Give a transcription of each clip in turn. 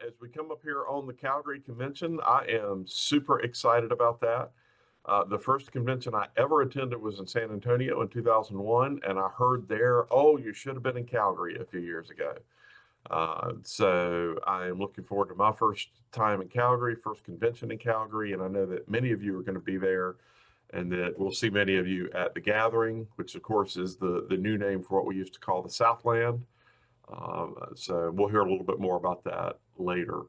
as we come up here on the Calgary Convention, I am super excited about that. The first convention I ever attended was in San Antonio in 2001, and I heard there, oh, you should have been in Calgary a few years ago. So I am looking forward to my first time in Calgary, first convention in Calgary, and I know that many of you are going to be there, and that we'll see many of you at the gathering, which of course is the new name for what we used to call the Southland. So we'll hear a little bit more about that later.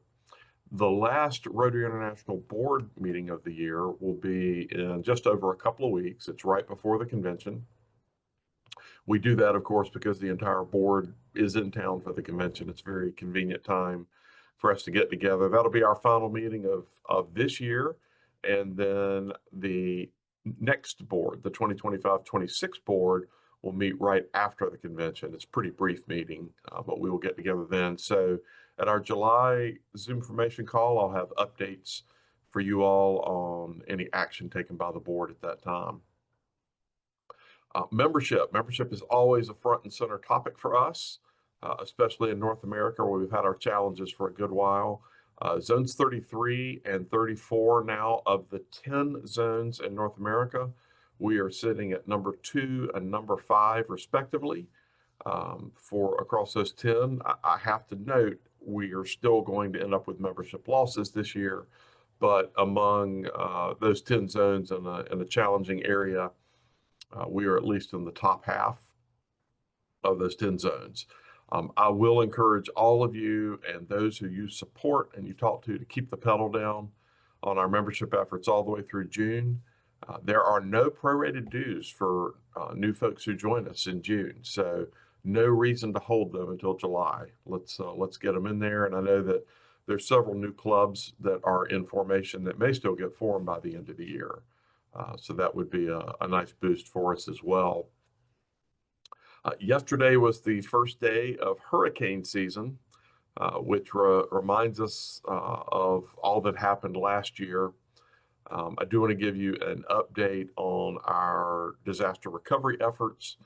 The last Rotary International Board meeting of the year will be in just over a couple of weeks. It's right before the convention. We do that, of course, because the entire board is in town for the convention. It's a very convenient time for us to get together. That'll be our final meeting of this year. And then the next board, the 2025-26 board, will meet right after the convention. It's a pretty brief meeting, but we will get together then. So at our July ZoomFormation call, I'll have updates for you all on any action taken by the board at that time. Membership is always a front and center topic for us, especially in North America, where we've had our challenges for a good while. Zones 33 and 34 now, of the 10 zones in North America, we are sitting at number 2 and number 5 respectively. For across those 10, I have to note we are still going to end up with membership losses this year, but among those 10 zones in a challenging area, we are at least in the top half of those 10 zones. I will encourage all of you and those who you support and you talk to keep the pedal down on our membership efforts all the way through June. There are no prorated dues for new folks who join us in June, so no reason to hold them until July. Let's get them in there, and I know that there's several new clubs that are in formation that may still get formed by the end of the year. So that would be a nice boost for us as well. Yesterday was the first day of hurricane season, which reminds us of all that happened last year. I do want to give you an update on our disaster recovery efforts.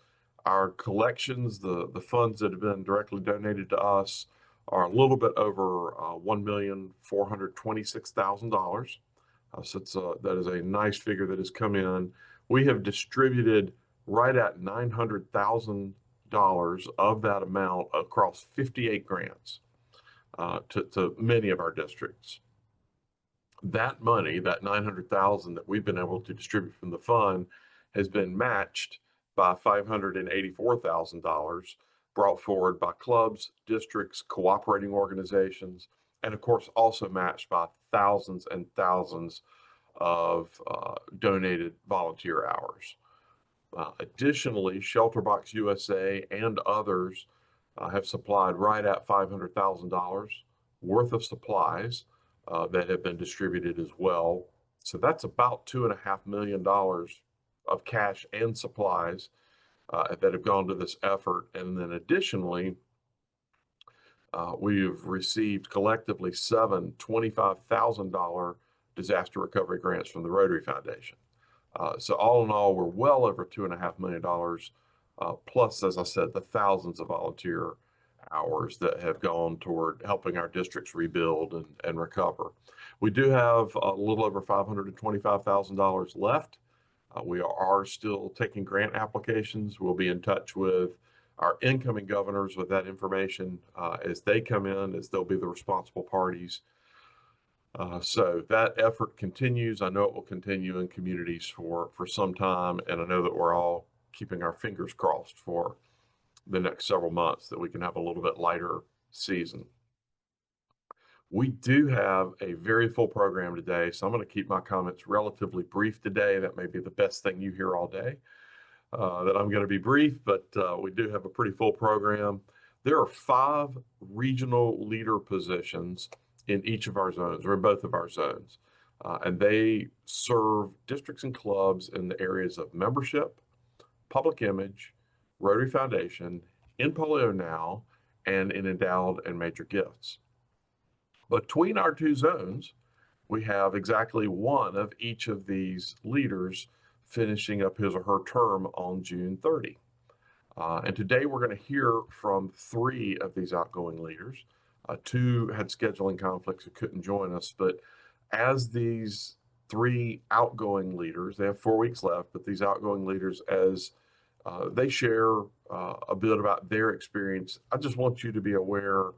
Our collections, the funds that have been directly donated to us, are a little bit over $1,426,000. So that is a nice figure that has come in. We have distributed right at $900,000 of that amount across 58 grants to many of our districts. That money, that $900,000 that we've been able to distribute from the fund, has been matched by $584,000 brought forward by clubs, districts, cooperating organizations, and of course also matched by thousands and thousands of donated volunteer hours. Additionally, Shelterbox USA and others have supplied right at $500,000 worth of supplies that have been distributed as well. So that's about $2.5 million of cash and supplies that have gone to this effort. And then additionally, we've received collectively 7 $25,000 disaster recovery grants from the Rotary Foundation. So all in all, we're well over $2.5 million, plus, as I said, the thousands of volunteer hours that have gone toward helping our districts rebuild and recover. We do have a little over $525,000 left. We are still taking grant applications. We'll be in touch with our incoming governors with that information as they come in, as they'll be the responsible parties. So that effort continues. I know it will continue in communities for some time, and I know that we're all keeping our fingers crossed for the next several months that we can have a little bit lighter season. We do have a very full program today, so I'm going to keep my comments relatively brief today. That may be the best thing you hear all day, that I'm going to be brief, but we do have a pretty full program. There are 5 regional leader positions in each of our zones, or in both of our zones, and they serve districts and clubs in the areas of membership, public image, Rotary Foundation, in Polio Now, and in Endowed and Major Gifts. Between our 2 zones, we have exactly one of each of these leaders finishing up his or her term on June 30. And today we're going to hear from 3 of these outgoing leaders. Two had scheduling conflicts and couldn't join us. But as these three outgoing leaders, they have 4 weeks left, but these outgoing leaders, as they share a bit about their experience, I just want you to be aware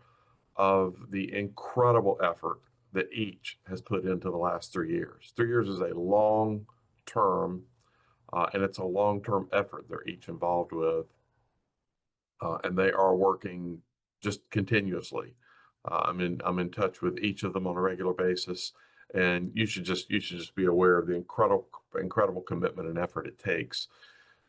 of the incredible effort that each has put into the last 3 years. 3 years is a long term, and it's a long term effort they're each involved with. And they are working just continuously. I'm in touch with each of them on a regular basis, and you should just be aware of the incredible commitment and effort it takes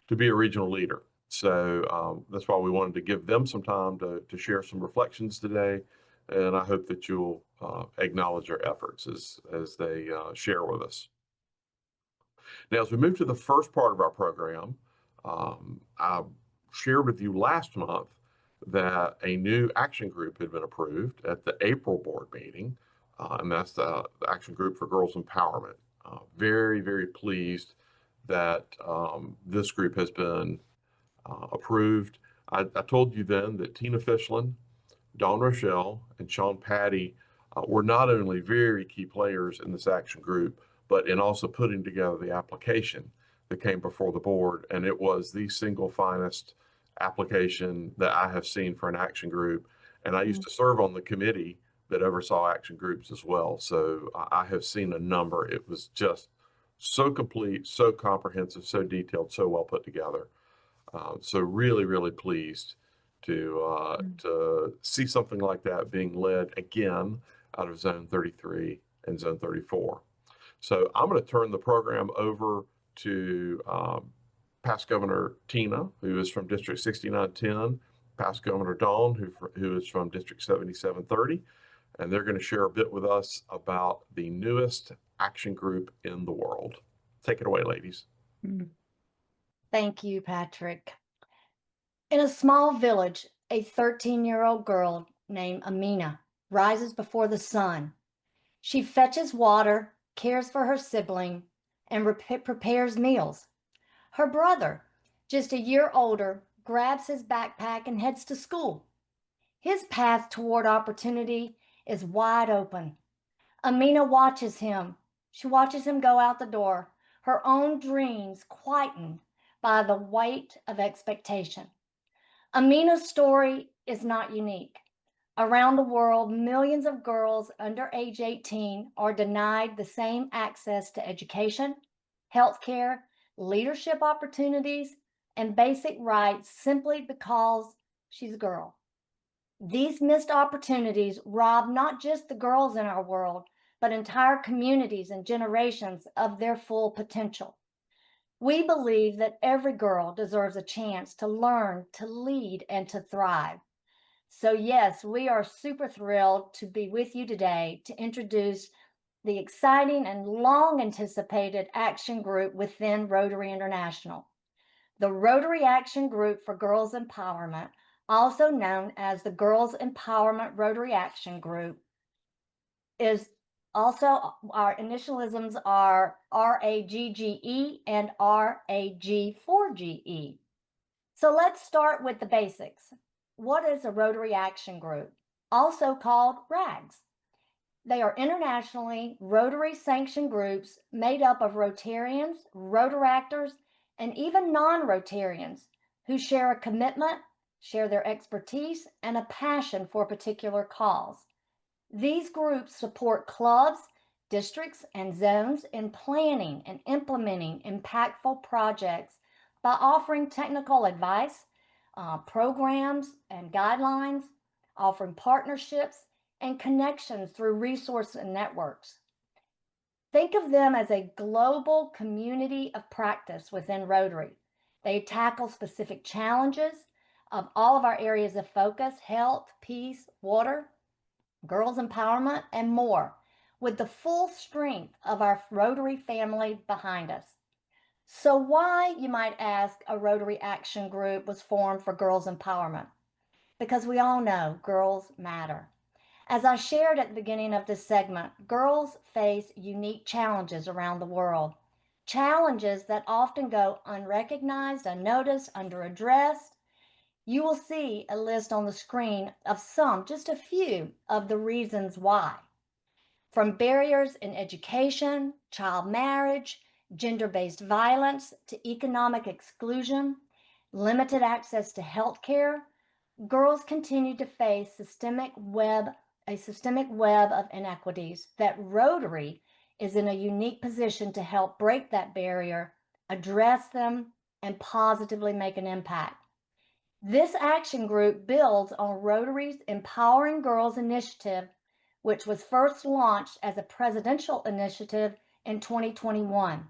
to be a regional leader. So that's why we wanted to give them some time to share some reflections today, and I hope that you'll acknowledge their efforts as they share with us. Now, as we move to the first part of our program, I shared with you last month that a new action group had been approved at the April board meeting, and that's the Action Group for Girls Empowerment. Very, very pleased that this group has been approved. I told you then that Tina Fischlin, Dawn Rochelle, and Sean Patty were not only very key players in this action group, but in also putting together the application that came before the board. And it was the single finest application that I have seen for an action group. And I used to serve on the committee that oversaw action groups as well. So I have seen a number. It was just so complete, so comprehensive, so detailed, so well put together. So really, really pleased to see something like that being led again out of Zone 33 and Zone 34. So I'm going to turn the program over to past Governor Tina, who is from District 6910, past Governor Dawn, who is from District 7730, and they're going to share a bit with us about the newest action group in the world. Take it away, ladies. Thank you, Patrick. In a small village, a 13-year-old girl named Amina rises before the sun. She fetches water, cares for her sibling, and prepares meals. Her brother, just a year older, grabs his backpack and heads to school. His path toward opportunity is wide open. Amina watches him. She watches him go out the door, her own dreams quietened by the weight of expectation. Amina's story is not unique. Around the world, millions of girls under age 18 are denied the same access to education, healthcare, leadership opportunities, and basic rights simply because she's a girl. These missed opportunities rob not just the girls in our world, but entire communities and generations of their full potential. We believe that every girl deserves a chance to learn, to lead, and to thrive. So yes, we are super thrilled to be with you today to introduce the exciting and long anticipated action group within Rotary International. The Rotary Action Group for Girls Empowerment, also known as the Girls Empowerment Rotary Action Group, is also, our initialisms are RAGGE and RAG4GE. So let's start with the basics. What is a Rotary Action Group, also called RAGs? They are internationally Rotary sanctioned groups made up of Rotarians, Rotaractors, and even non-Rotarians who share a commitment, share their expertise, and a passion for a particular cause. These groups support clubs, districts, and zones in planning and implementing impactful projects by offering technical advice, programs and guidelines, offering partnerships and connections through resources and networks. Think of them as a global community of practice within Rotary. They tackle specific challenges of all of our areas of focus: health, peace, water, girls empowerment, and more, with the full strength of our Rotary family behind us. So why, you might ask, a Rotary Action Group was formed for girls empowerment? Because we all know girls matter. As I shared at the beginning of this segment, girls face unique challenges around the world, challenges that often go unrecognized, unnoticed, underaddressed. You will see a list on the screen of just a few of the reasons why. From barriers in education, child marriage, gender-based violence, to economic exclusion, limited access to health care, girls continue to face a systemic web of inequities that Rotary is in a unique position to help break that barrier, address them, and positively make an impact. This action group builds on Rotary's Empowering Girls initiative, which was first launched as a presidential initiative in 2021.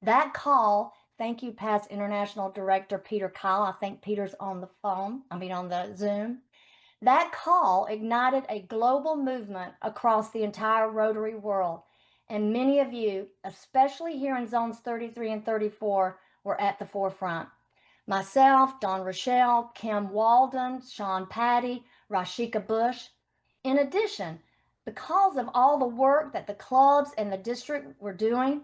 That call, thank you, past International Director Peter Kyle. I think Peter's on the on the Zoom. That call ignited a global movement across the entire Rotary world. And many of you, especially here in zones 33 and 34, were at the forefront. Myself, Dawn Rochelle, Kim Walden, Sean Patty, Rashika Bush. In addition, because of all the work that the clubs and the district were doing,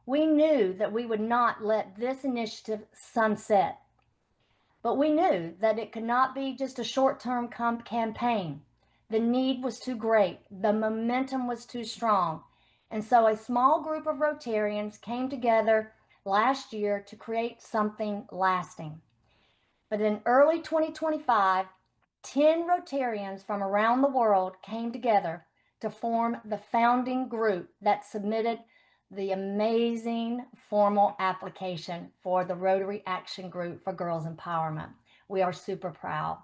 we knew that we would not let this initiative sunset. But we knew that it could not be just a short-term campaign. The need was too great. The momentum was too strong. And so a small group of Rotarians came together last year to create something lasting. But in early 2025, 10 Rotarians from around the world came together to form the founding group that submitted the amazing formal application for the Rotary Action Group for Girls Empowerment. We are super proud.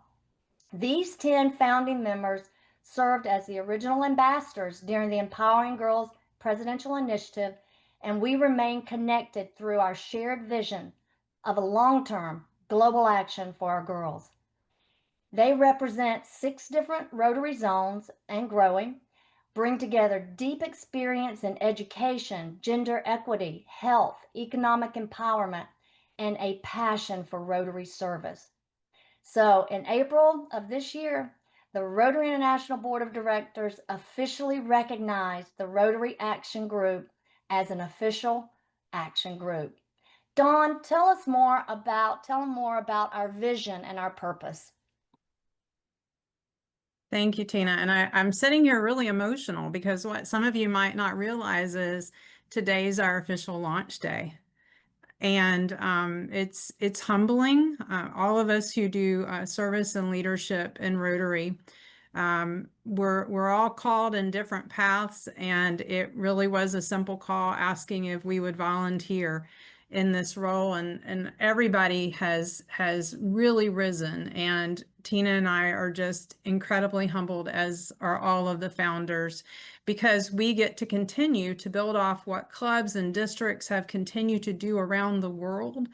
These 10 founding members served as the original ambassadors during the Empowering Girls Presidential Initiative, and we remain connected through our shared vision of a long-term global action for our girls. They represent 6 different Rotary zones and growing, bring together deep experience in education, gender equity, health, economic empowerment, and a passion for Rotary service. So in April of this year, the Rotary International Board of Directors officially recognized the Rotary Action Group as an official action group. Dawn, tell them more about our vision and our purpose. Thank you, Tina. And I'm sitting here really emotional because what some of you might not realize is today's our official launch day. And it's humbling. All of us who do service and leadership in Rotary, we're all called in different paths, and it really was a simple call asking if we would volunteer in this role, and everybody has really risen, and Tina and I are just incredibly humbled, as are all of the founders, because we get to continue to build off what clubs and districts have continued to do around the world,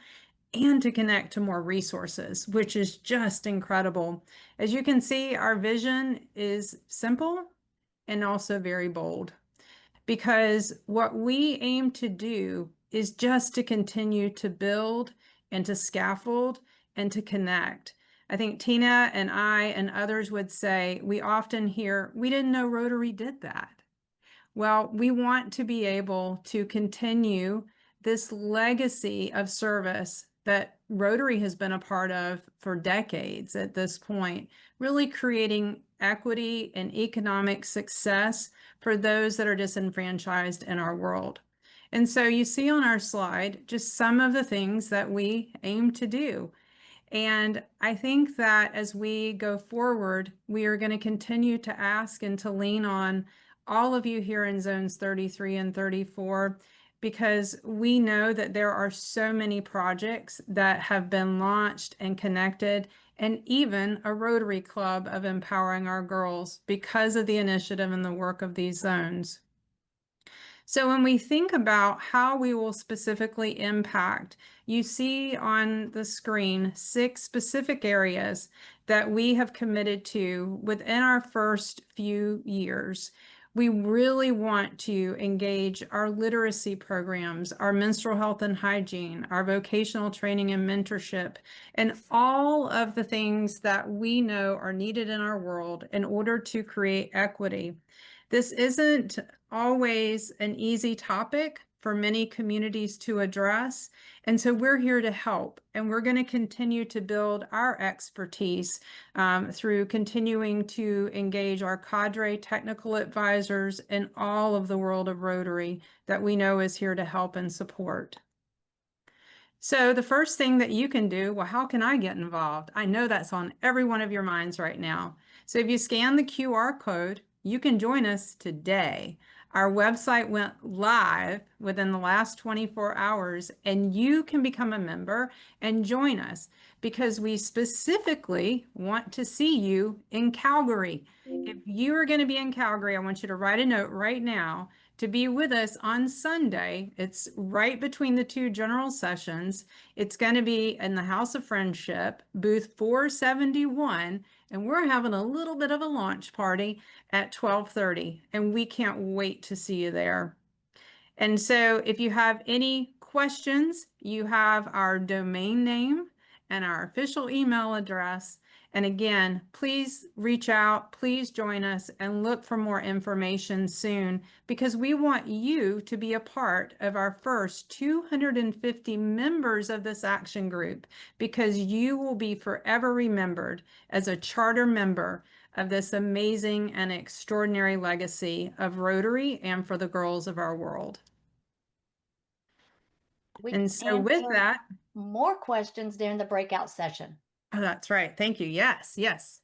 and to connect to more resources, which is just incredible. As you can see, our vision is simple and also very bold, because what we aim to do is just to continue to build and to scaffold and to connect. I think Tina and I and others would say, we often hear, we didn't know Rotary did that. Well, we want to be able to continue this legacy of service that Rotary has been a part of for decades at this point, really creating equity and economic success for those that are disenfranchised in our world. And so you see on our slide just some of the things that we aim to do. And I think that as we go forward, we are going to continue to ask and to lean on all of you here in zones 33 and 34, because we know that there are so many projects that have been launched and connected, and even a Rotary Club of Empowering Our Girls because of the initiative and the work of these zones. So when we think about how we will specifically impact, you see on the screen 6 specific areas that we have committed to within our first few years. We really want to engage our literacy programs, our menstrual health and hygiene, our vocational training and mentorship, and all of the things that we know are needed in our world in order to create equity. This isn't always an easy topic for many communities to address. And so we're here to help, and we're going to continue to build our expertise through continuing to engage our cadre technical advisors and all of the world of Rotary that we know is here to help and support. So the first thing that you can do, well, how can I get involved? I know that's on every one of your minds right now. So if you scan the QR code, you can join us today. Our website went live within the last 24 hours, and you can become a member and join us because we specifically want to see you in Calgary. If you are going to be in Calgary, I want you to write a note right now to be with us on Sunday. It's right between the two general sessions. It's going to be in the House of Friendship, booth 471, and we're having a little bit of a launch party at 12:30, and we can't wait to see you there. And so if you have any questions, you have our domain name and our official email address. And again, please reach out, please join us and look for more information soon, because we want you to be a part of our first 250 members of this action group, because you will be forever remembered as a charter member of this amazing and extraordinary legacy of Rotary and for the girls of our world. We And so with answer that, more questions during the breakout session. oh, that's right. Thank you. Yes, yes.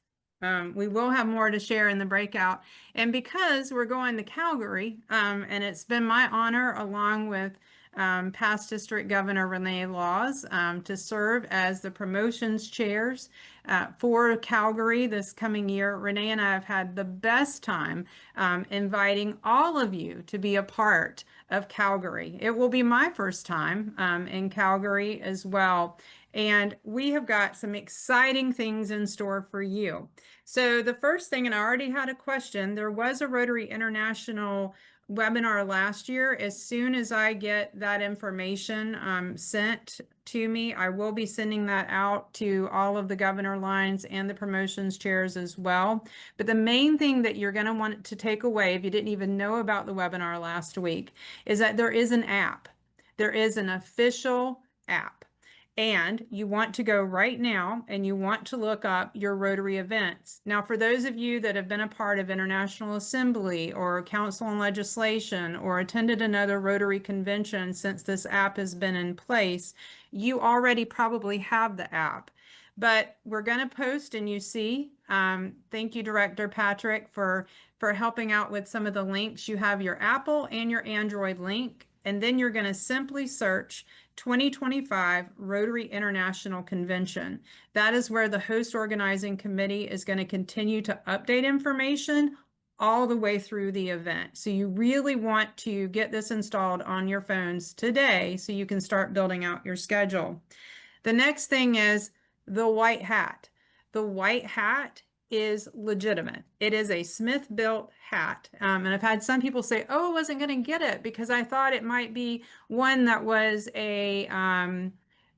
We will have more to share in the breakout. And because we're going to Calgary, and it's been my honor, along with past District Governor Renee Laws, to serve as the promotions chairs for Calgary this coming year. Renee and I have had the best time inviting all of you to be a part of Calgary. It will be my first time in Calgary as well. And we have got some exciting things in store for you. So the first thing, and I already had a question, there was a Rotary International webinar last year. As soon as I get that information sent to me, I will be sending that out to all of the governor lines and the promotions chairs as well. But the main thing that you're going to want to take away, if you didn't even know about the webinar last week, is that there is an app. There is an official app. And you want to go right now and you want to look up your Rotary events. Now, for those of you that have been a part of International Assembly or Council on Legislation or attended another Rotary convention since this app has been in place, you already probably have the app. But we're going to post, and you see, thank you, Director Patrick, for helping out with some of the links. You have your Apple and your Android link, and then you're going to simply search 2025 Rotary International Convention. That is where the host organizing committee is going to continue to update information all the way through the event. So you really want to get this installed on your phones today so you can start building out your schedule. The next thing is the white hat. The white hat is legitimate. It is a Smith-built hat. And I've had some people say, oh, I wasn't going to get it because I thought it might be one that was a,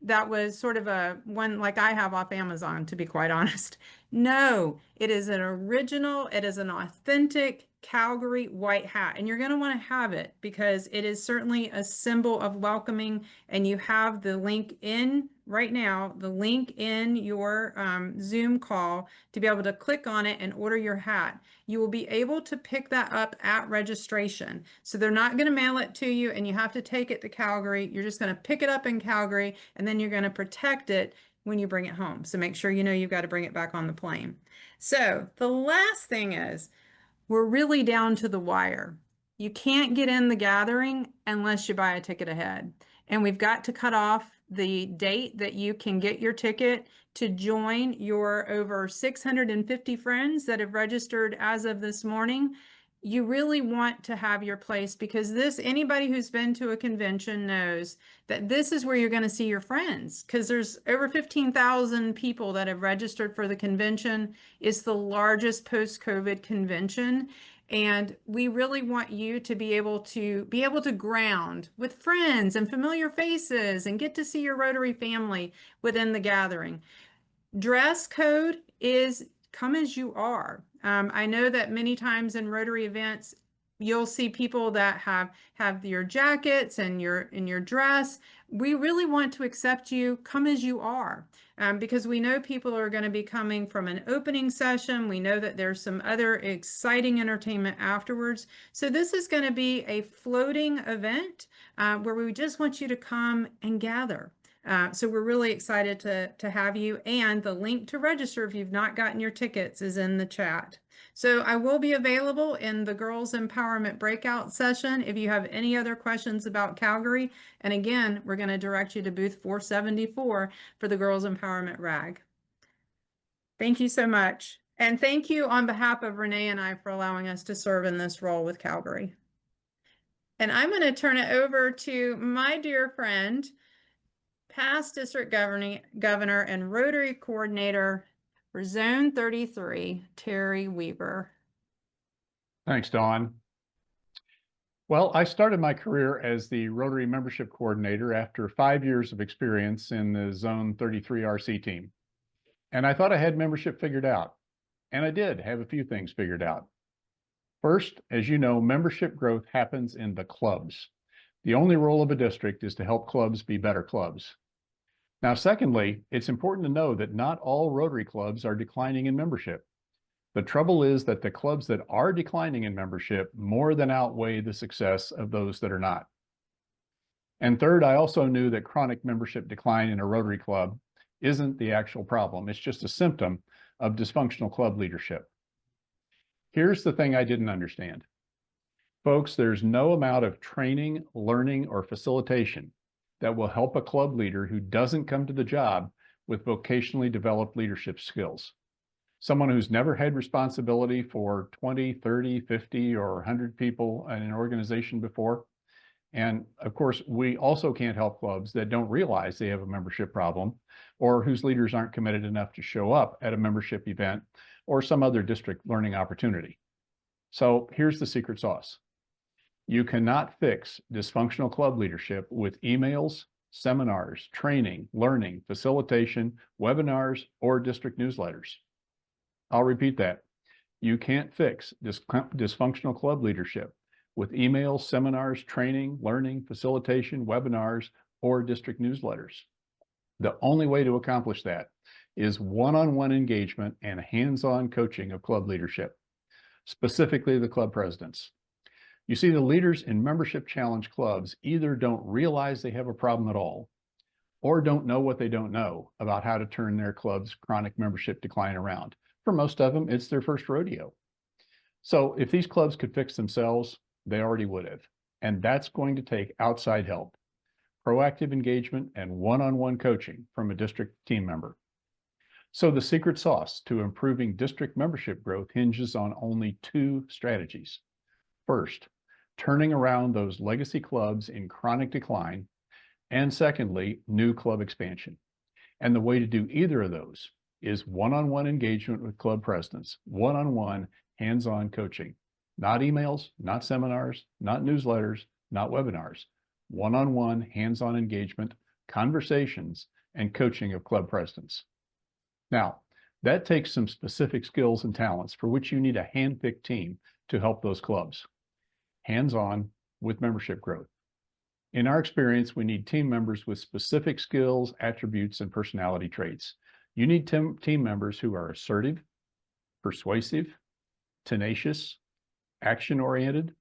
that was sort of a one like I have off Amazon, to be quite honest. No, it is an original, it is an authentic Calgary white hat, and you're going to want to have it because it is certainly a symbol of welcoming. And you have the link in right now, the link in your Zoom call to be able to click on it and order your hat. You will be able to pick that up at registration. So they're not going to mail it to you and you have to take it to Calgary. You're just going to pick it up in Calgary and then you're going to protect it when you bring it home. So make sure you know you've got to bring it back on the plane. So the last thing is, we're really down to the wire. You can't get in the gathering unless you buy a ticket ahead. And we've got to cut off the date that you can get your ticket to join your over 650 friends that have registered as of this morning. You really want to have your place because anybody who's been to a convention knows that this is where you're going to see your friends, because there's over 15,000 people that have registered for the convention. It's the largest post-COVID convention. And we really want you to be able to ground with friends and familiar faces and get to see your Rotary family within the gathering. Dress code is come as you are. I know that many times in Rotary events, you'll see people that have your jackets and your dress. We really want to accept you. Come as you are, because we know people are going to be coming from an opening session. We know that there's some other exciting entertainment afterwards. So this is going to be a floating event where we just want you to come and gather. So we're really excited to have you. And the link to register, if you've not gotten your tickets, is in the chat. So I will be available in the Girls Empowerment breakout session if you have any other questions about Calgary. And again, we're going to direct you to booth 474 for the Girls Empowerment RAG. Thank you so much. And thank you on behalf of Renee and I for allowing us to serve in this role with Calgary. And I'm going to turn it over to my dear friend, past district governor and Rotary coordinator for Zone 33, Terry Weaver. Thanks, Dawn. Well, I started my career as the Rotary membership coordinator after 5 years of experience in the Zone 33 RC team. And I thought I had membership figured out. And I did have a few things figured out. First, as you know, membership growth happens in the clubs. The only role of a district is to help clubs be better clubs. Now, secondly, it's important to know that not all Rotary clubs are declining in membership. The trouble is that the clubs that are declining in membership more than outweigh the success of those that are not. And third, I also knew that chronic membership decline in a Rotary club isn't the actual problem. It's just a symptom of dysfunctional club leadership. Here's the thing I didn't understand. Folks, there's no amount of training, learning, or facilitation that will help a club leader who doesn't come to the job with vocationally developed leadership skills. Someone who's never had responsibility for 20, 30, 50, or 100 people in an organization before. And of course, we also can't help clubs that don't realize they have a membership problem or whose leaders aren't committed enough to show up at a membership event or some other district learning opportunity. So here's the secret sauce. You cannot fix dysfunctional club leadership with emails, seminars, training, learning, facilitation, webinars, or district newsletters. I'll repeat that. You can't fix dysfunctional club leadership with emails, seminars, training, learning, facilitation, webinars, or district newsletters. The only way to accomplish that is one-on-one engagement and hands-on coaching of club leadership, specifically the club presidents. You see, the leaders in membership challenge clubs either don't realize they have a problem at all, or don't know what they don't know about how to turn their club's chronic membership decline around. For most of them, it's their first rodeo. So if these clubs could fix themselves, they already would have. And that's going to take outside help, proactive engagement, and one-on-one coaching from a district team member. So the secret sauce to improving district membership growth hinges on only two strategies. First, turning around those legacy clubs in chronic decline, and secondly, new club expansion. And the way to do either of those is one-on-one engagement with club presidents, one-on-one hands-on coaching, not emails, not seminars, not newsletters, not webinars, one-on-one hands-on engagement, conversations, and coaching of club presidents. Now, that takes some specific skills and talents for which you need a hand-picked team to help those clubs. Hands-on with membership growth. In our experience, we need team members with specific skills, attributes, and personality traits. You need team members who are assertive, persuasive, tenacious, action-oriented,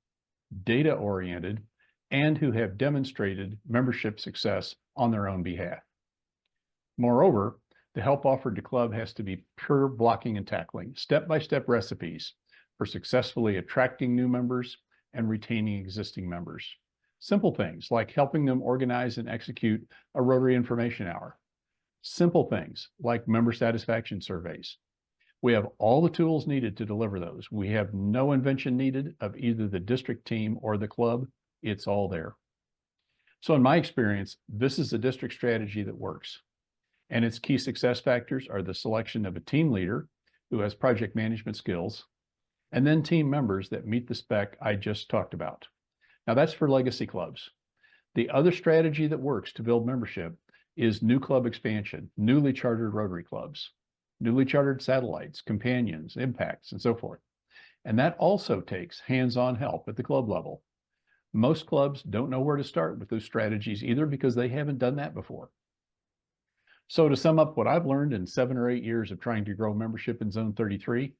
data-oriented, and who have demonstrated membership success on their own behalf. Moreover, the help offered to club has to be pure blocking and tackling, step-by-step recipes for successfully attracting new members and retaining existing members. Simple things like helping them organize and execute a Rotary information hour. Simple things like member satisfaction surveys. We have all the tools needed to deliver those. We have no invention needed of either the district team or the club. It's all there. So in my experience, this is a district strategy that works. And its key success factors are the selection of a team leader who has project management skills, and then team members that meet the spec I just talked about. Now that's for legacy clubs. The other strategy that works to build membership is new club expansion, newly chartered Rotary clubs, newly chartered satellites, companions, impacts, and so forth. And that also takes hands-on help at the club level. Most clubs don't know where to start with those strategies either because they haven't done that before. So to sum up what I've learned in 7 or 8 years of trying to grow membership in Zone 33,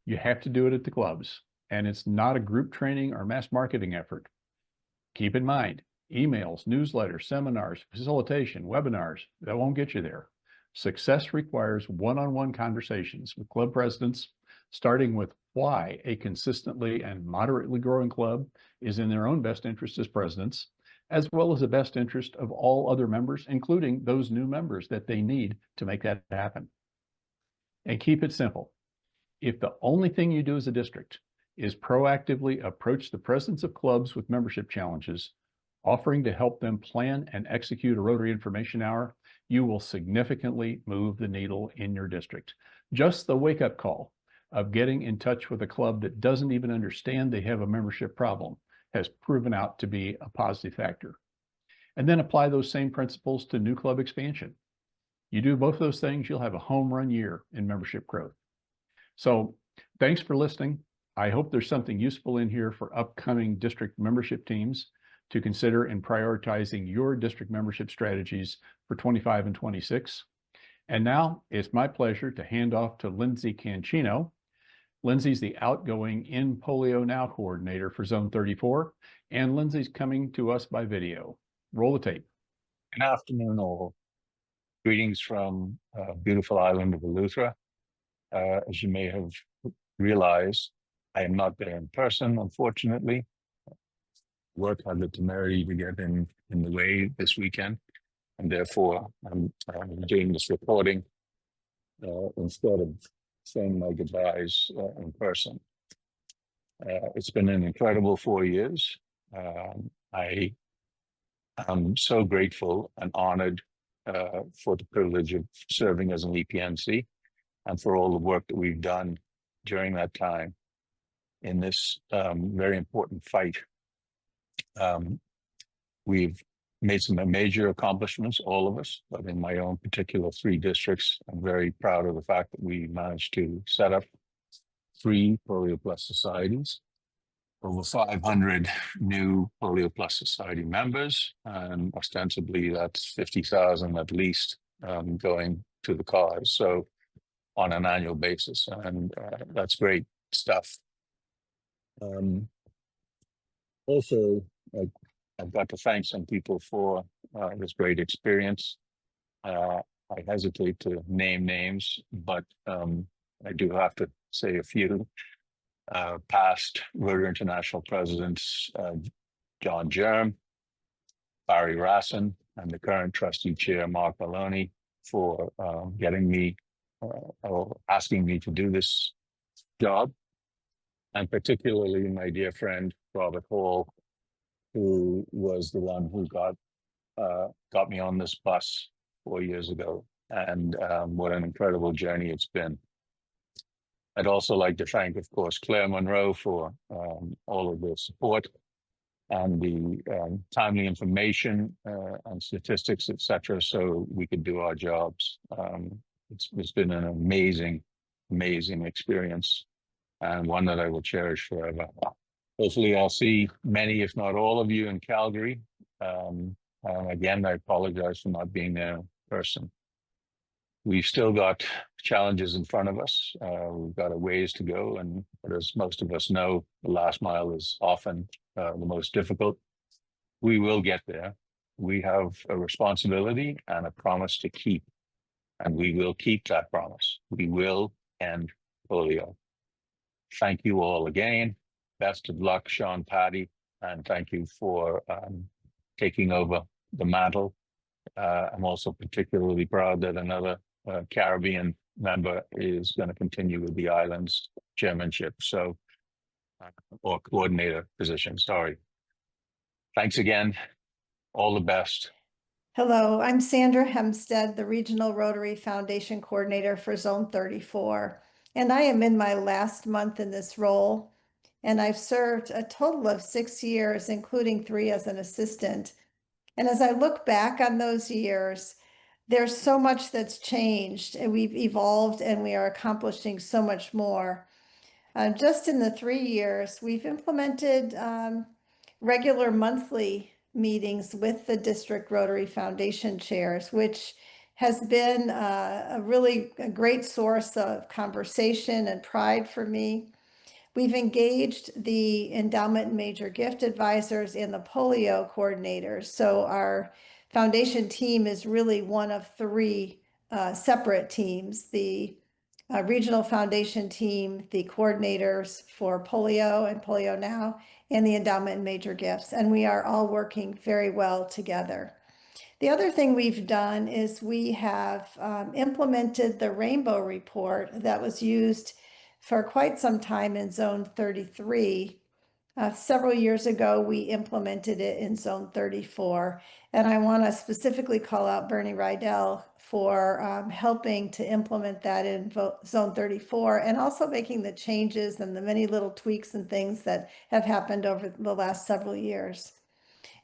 you have to do it at the clubs, and it's not a group training or mass marketing effort. Keep in mind, emails, newsletters, seminars, facilitation, webinars, that won't get you there. Success requires one-on-one conversations with club presidents, starting with why a consistently and moderately growing club is in their own best interest as presidents, as well as the best interest of all other members, including those new members that they need to make that happen. And keep it simple. If the only thing you do as a district is proactively approach the presidents of clubs with membership challenges, offering to help them plan and execute a Rotary Information Hour, you will significantly move the needle in your district. Just the wake-up call of getting in touch with a club that doesn't even understand they have a membership problem has proven out to be a positive factor. And then apply those same principles to new club expansion. You do both of those things, you'll have a home run year in membership growth. So thanks for listening. I hope there's something useful in here for upcoming district membership teams to consider in prioritizing your district membership strategies for 25 and 26. And now it's my pleasure to hand off to Lindsay Cancino. Lindsay's the outgoing In Polio Now coordinator for Zone 34, and Lindsay's coming to us by video. Roll the tape. Good afternoon, all. Greetings from beautiful island of Eleuthera. As you may have realized, I am not there in person, unfortunately. Work had the temerity to get in the way this weekend, and therefore I'm doing this recording instead of saying my goodbyes in person. It's been an incredible 4 years. I am so grateful and honored for the privilege of serving as an EPNC and for all the work that we've done during that time in this very important fight. We've made some major accomplishments, all of us, but in my own particular 3 districts, I'm very proud of the fact that we managed to set up 3 Polio Plus societies, over 500 new Polio Plus Society members, and ostensibly that's 50,000 at least going to the cause. So on an annual basis, and that's great stuff. Also, I've got to thank some people for this great experience. I hesitate to name names, but I do have to say a few. Past Rotary International presidents, John Germ, Barry Rassin, and the current trustee chair, Mark Maloney, for getting me or asking me to do this job. And particularly my dear friend, Robert Hall, who was the one who got me on this bus 4 years ago. And what an incredible journey it's been. I'd also like to thank, of course, Claire Monroe for all of the support and the timely information and statistics, etc., so we could do our jobs. It's been an amazing experience, and one that I will cherish forever. Hopefully I'll see many, if not all of you in Calgary. Again, I apologize for not being there in person. We've still got challenges in front of us. We've got a ways to go, and as most of us know, the last mile is often the most difficult. We will get there. We have a responsibility and a promise to keep, and we will keep that promise. We will end polio. Thank you all again. Best of luck, Sean, Patty, and thank you for taking over the mantle. I'm also particularly proud that another Caribbean member is going to continue with the island's chairmanship, so or coordinator position. Sorry. Thanks again. All the best. Hello, I'm Sandra Hempstead, the Regional Rotary Foundation Coordinator for Zone 34, and I am in my last month in this role, and I've served a total of 6 years, including 3 as an assistant. And as I look back on those years, there's so much that's changed, and we've evolved, and we are accomplishing so much more. Just in the 3 years, we've implemented regular monthly meetings with the district Rotary Foundation chairs, which has been a great source of conversation and pride for me. We've engaged the endowment and major gift advisors and the polio coordinators. So our foundation team is really one of 3 separate teams: the regional foundation team, the coordinators for polio and polio now, and the endowment and major gifts. And we are all working very well together. The other thing we've done is we have implemented the Rainbow Report that was used for quite some time in Zone 33. Several years ago, we implemented it in Zone 34. And I want to specifically call out Bernie Rydell for helping to implement that in Zone 34, and also making the changes and the many little tweaks and things that have happened over the last several years.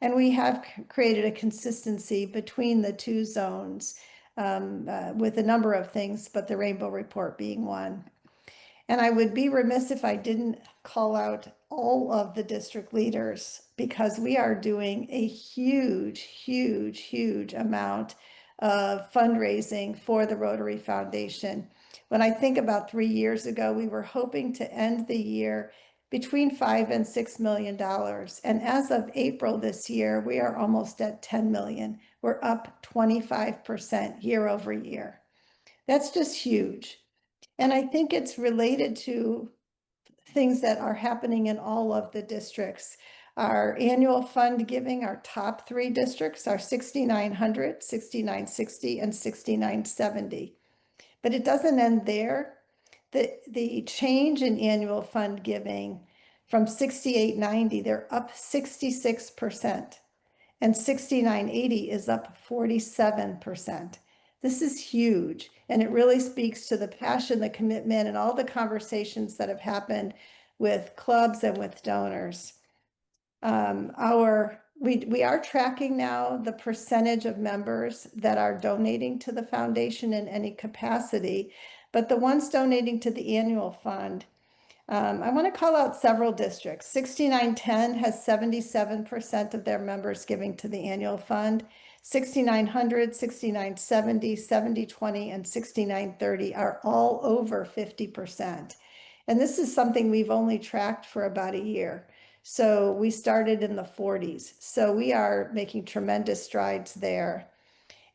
And we have created a consistency between the 2 zones with a number of things, but the Rainbow Report being one. And I would be remiss if I didn't call out all of the district leaders, because we are doing a huge, huge, huge amount of fundraising for the Rotary Foundation. When I think about 3 years ago, we were hoping to end the year between $5 and $6 million. And as of April this year, we are almost at 10 million. We're up 25% year over year. That's just huge. And I think it's related to things that are happening in all of the districts. Our annual fund giving, our top 3 districts are 6,900, 6,960, and 6,970. But it doesn't end there. The change in annual fund giving from 6,890, they're up 66%, and 6,980 is up 47%. This is huge, and it really speaks to the passion, the commitment, and all the conversations that have happened with clubs and with donors. We are tracking now the percentage of members that are donating to the foundation in any capacity, but the ones donating to the annual fund, I want to call out several districts. 6910 has 77% of their members giving to the annual fund. 6900, 6970, 7020, and 6930 are all over 50%. And this is something we've only tracked for about a year. So we started in the 40s. So we are making tremendous strides there.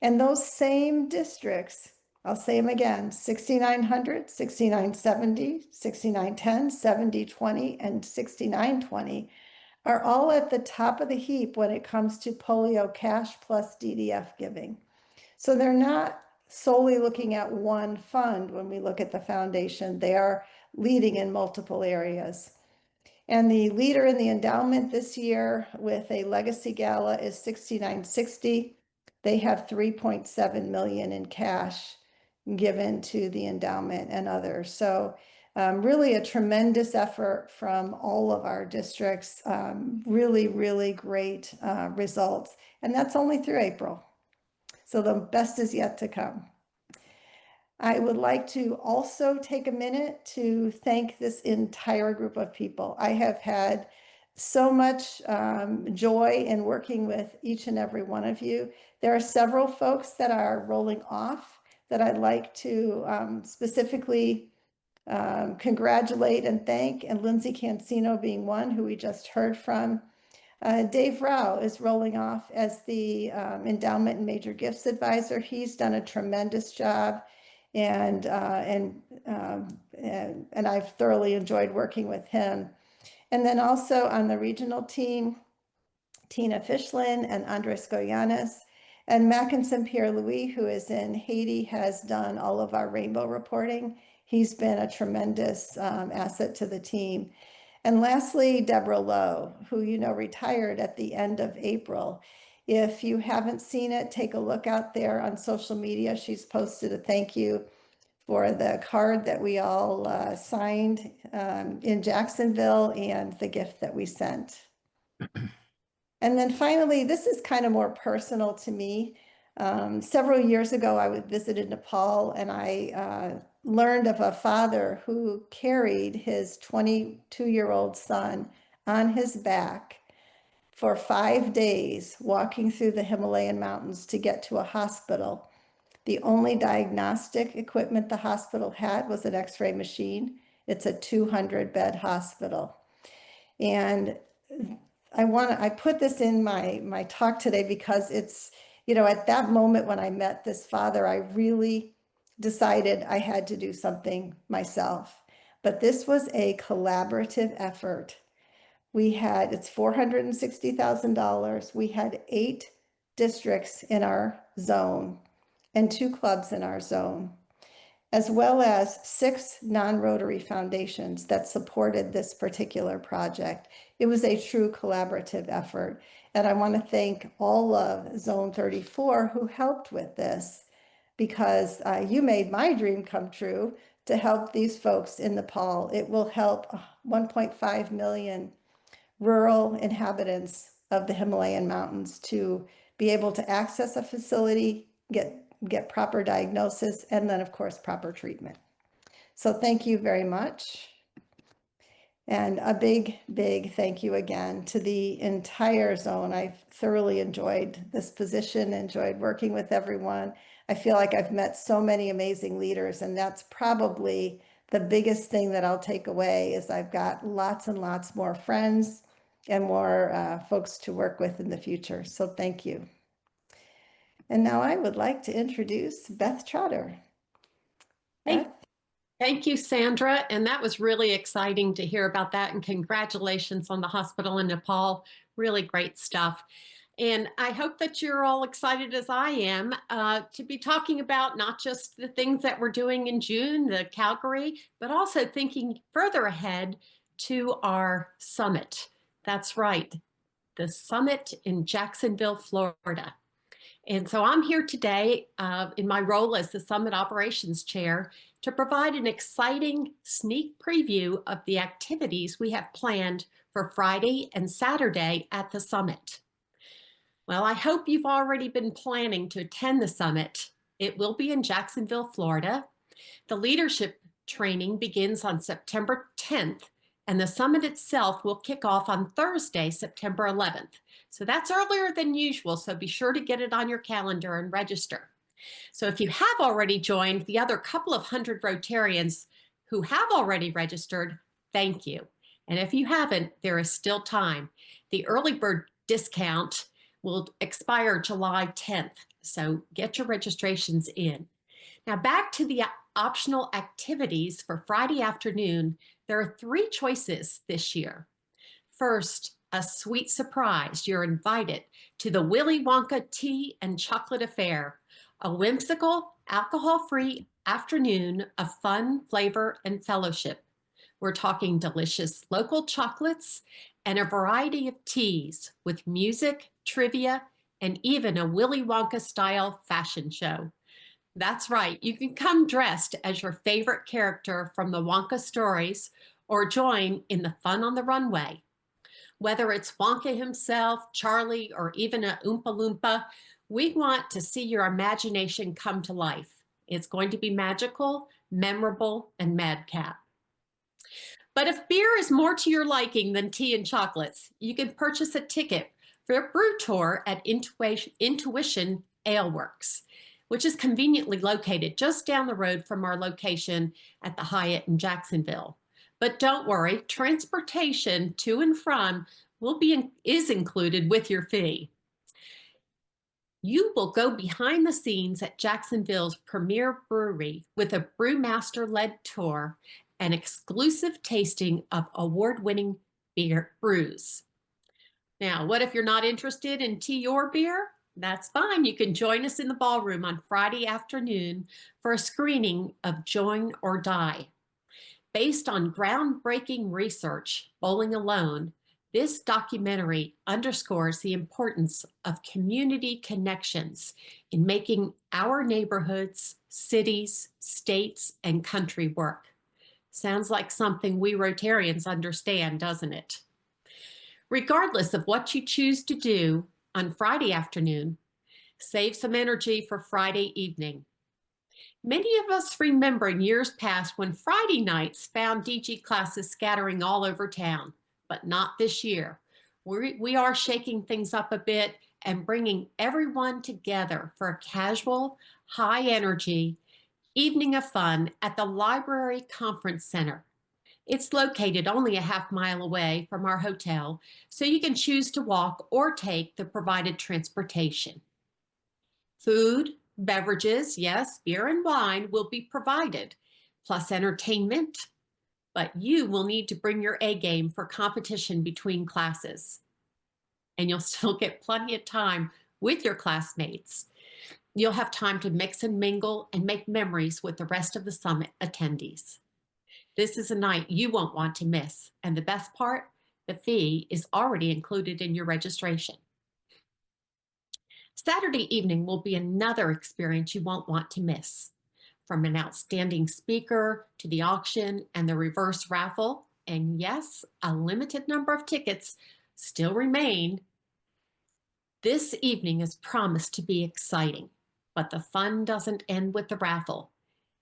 And those same districts, I'll say them again: 6900, 6970, 6910, 7020, and 6920 are all at the top of the heap when it comes to polio cash plus DDF giving. So they're not solely looking at one fund when we look at the foundation. They are leading in multiple areas. And the leader in the endowment this year with a legacy gala is 6960. They have 3.7 million in cash given to the endowment and others. So really a tremendous effort from all of our districts. Really, really great results. And that's only through April. So the best is yet to come. I would like to also take a minute to thank this entire group of people. I have had so much joy in working with each and every one of you. There are several folks that are rolling off that I'd like to specifically congratulate and thank, and Lindsay Cancino being one who we just heard from. Dave Rao is rolling off as the endowment and major gifts advisor. He's done a tremendous job, and I've thoroughly enjoyed working with him. And then also on the regional team, Tina Fishlin and Andres Goyanes, and Mackinson Pierre-Louis, who is in Haiti, has done all of our rainbow reporting. He's been a tremendous asset to the team. And lastly, Deborah Lowe, who retired at the end of April. If you haven't seen it, take a look out there on social media. She's posted a thank you for the card that we all signed in Jacksonville and the gift that we sent. And then finally, this is kind of more personal to me. Several years ago, I visited Nepal, and I learned of a father who carried his 22-year-old son on his back for 5 days, walking through the Himalayan mountains to get to a hospital. The only diagnostic equipment the hospital had was an X-ray machine. It's a 200-bed hospital. And I put this in my talk today because it's, at that moment when I met this father, I really decided I had to do something myself. But this was a collaborative effort. It's $460,000. We had 8 districts in our zone and 2 clubs in our zone, as well as 6 non-Rotary foundations that supported this particular project. It was a true collaborative effort. And I want to thank all of Zone 34 who helped with this, because you made my dream come true to help these folks in Nepal. It will help 1.5 million rural inhabitants of the Himalayan mountains to be able to access a facility, get proper diagnosis, and then of course proper treatment. So thank you very much. And a big, big thank you again to the entire zone. I've thoroughly enjoyed this position, enjoyed working with everyone. I feel like I've met so many amazing leaders, and that's probably the biggest thing that I'll take away is I've got lots and lots more friends and more folks to work with in the future. So thank you. And now I would like to introduce Beth Trotter. Beth? Thank you, Sandra. And that was really exciting to hear about that. And congratulations on the hospital in Nepal. Really great stuff. And I hope that you're all excited as I am to be talking about not just the things that we're doing in June, the Calgary, but also thinking further ahead to our summit. That's right, the summit in Jacksonville, Florida. And so I'm here today in my role as the Summit Operations Chair to provide an exciting sneak preview of the activities we have planned for Friday and Saturday at the summit. Well, I hope you've already been planning to attend the summit. It will be in Jacksonville, Florida. The leadership training begins on September 10th, and the summit itself will kick off on Thursday, September 11th. So that's earlier than usual, so be sure to get it on your calendar and register. So if you have already joined the other couple of hundred Rotarians who have already registered, thank you. And if you haven't, there is still time. The early bird discount will expire July 10th, so get your registrations in. Now back to the optional activities for Friday afternoon. There are 3 choices this year. First, a sweet surprise. You're invited to the Willy Wonka Tea and Chocolate Affair, a whimsical, alcohol-free afternoon of fun, flavor, and fellowship. We're talking delicious local chocolates and a variety of teas with music, trivia, and even a Willy Wonka-style fashion show. That's right, you can come dressed as your favorite character from the Wonka stories or join in the fun on the runway. Whether it's Wonka himself, Charlie, or even a Oompa Loompa, we want to see your imagination come to life. It's going to be magical, memorable, and madcap. But if beer is more to your liking than tea and chocolates, you can purchase a ticket for a brew tour at Intuition Ale Works, which is conveniently located just down the road from our location at the Hyatt in Jacksonville. But don't worry, transportation to and from is included with your fee. You will go behind the scenes at Jacksonville's premier brewery with a brewmaster-led tour and exclusive tasting of award-winning brews. Now, what if you're not interested in tea or beer? That's fine. You can join us in the ballroom on Friday afternoon for a screening of Join or Die. Based on groundbreaking research, Bowling Alone, this documentary underscores the importance of community connections in making our neighborhoods, cities, states, and country work. Sounds like something we Rotarians understand, doesn't it? Regardless of what you choose to do on Friday afternoon, save some energy for Friday evening. Many of us remember in years past when Friday nights found DG classes scattering all over town, but not this year. We are shaking things up a bit and bringing everyone together for a casual, high energy evening of fun at the Library Conference Center. It's located only a half-mile away from our hotel, so you can choose to walk or take the provided transportation. Food, beverages, yes, beer and wine will be provided, plus entertainment, but you will need to bring your A game for competition between classes. And you'll still get plenty of time with your classmates. You'll have time to mix and mingle and make memories with the rest of the summit attendees. This is a night you won't want to miss. And the best part, the fee is already included in your registration. Saturday evening will be another experience you won't want to miss. From an outstanding speaker to the auction and the reverse raffle, and yes, a limited number of tickets still remain. This evening is promised to be exciting, but the fun doesn't end with the raffle.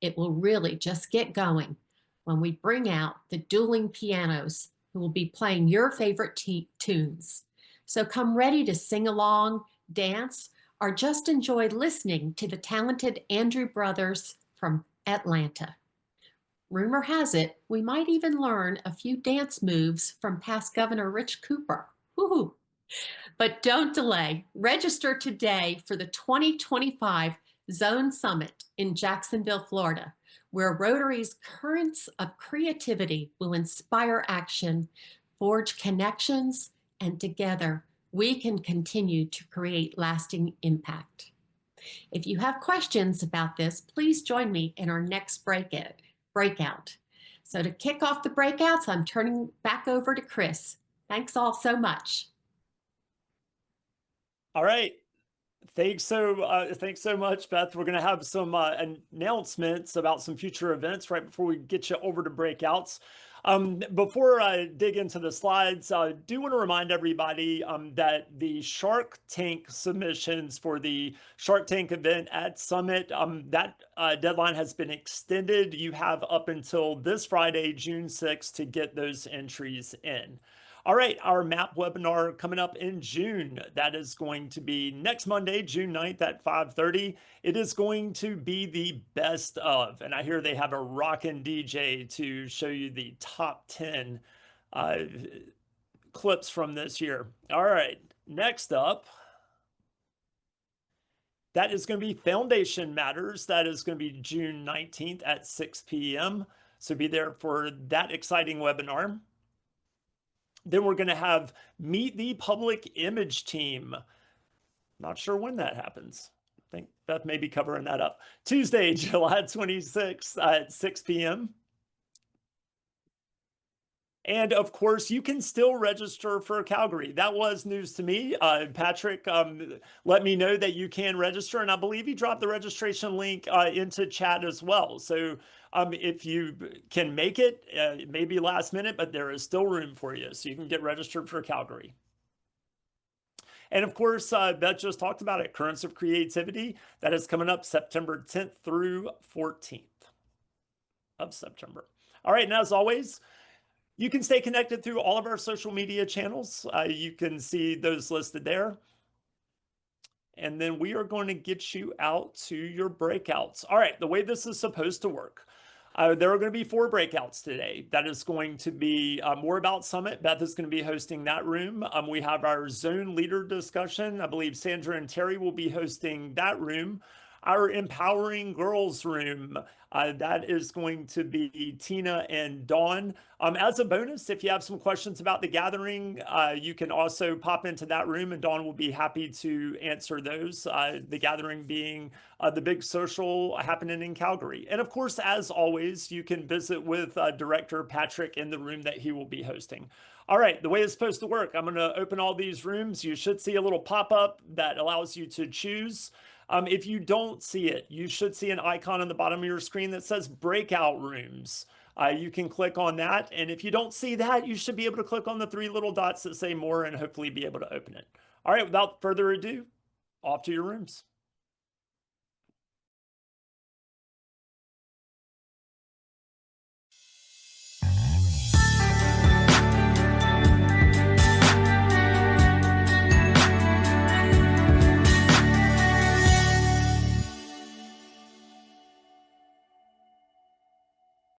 It will really just get going when we bring out the dueling pianos who will be playing your favorite tunes. So come ready to sing along, dance, or just enjoy listening to the talented Andrew Brothers from Atlanta. Rumor has it, we might even learn a few dance moves from past Governor Rich Cooper. Woo-hoo. But don't delay. Register today for the 2025 Zone Summit in Jacksonville, Florida, where Rotary's currents of creativity will inspire action, forge connections, and together we can continue to create lasting impact. If you have questions about this, please join me in our next breakout. So to kick off the breakouts, I'm turning back over to Chris. Thanks all so much. All right. Thanks so much, Beth. We're going to have some announcements about some future events right before we get you over to breakouts. Before I dig into the slides, I do want to remind everybody that the Shark Tank submissions for the Shark Tank event at Summit, that deadline has been extended. You have up until this Friday, June 6th, to get those entries in. All right, our MAP webinar coming up in June. That is going to be next Monday, June 9th at 5:30. It is going to be the best of, and I hear they have a rockin' DJ to show you the top 10 clips from this year. All right, next up, that is going to be Foundation Matters. That is going to be June 19th at 6 p.m. So be there for that exciting webinar. Then we're going to have Meet the Public Image Team. Not sure when that happens. I think Beth may be covering that up. Tuesday, July 26th at 6 p.m. And of course, you can still register for Calgary. That was news to me. Patrick let me know that you can register, and I believe he dropped the registration link into chat as well. So if you can make it, it may be last minute, but there is still room for you. So you can get registered for Calgary. And of course, Beth just talked about it, Currents of Creativity. That is coming up September 10th through 14th of September. All right, and as always, you can stay connected through all of our social media channels. You can see those listed there. And then we are going to get you out to your breakouts. All right, the way this is supposed to work. There are going to be 4 breakouts today. That is going to be more about Summit. Beth is going to be hosting that room. We have our zone leader discussion. I believe Sandra and Terry will be hosting that room. Our Empowering Girls room, that is going to be Tina and Dawn. As a bonus, if you have some questions about the gathering, you can also pop into that room and Dawn will be happy to answer those. The gathering being the big social happening in Calgary. And of course, as always, you can visit with Director Patrick in the room that he will be hosting. All right, the way it's supposed to work, I'm going to open all these rooms. You should see a little pop-up that allows you to choose. If you don't see it, you should see an icon on the bottom of your screen that says breakout rooms. You can click on that. And if you don't see that, you should be able to click on the 3 little dots that say more and hopefully be able to open it. All right, without further ado, off to your rooms.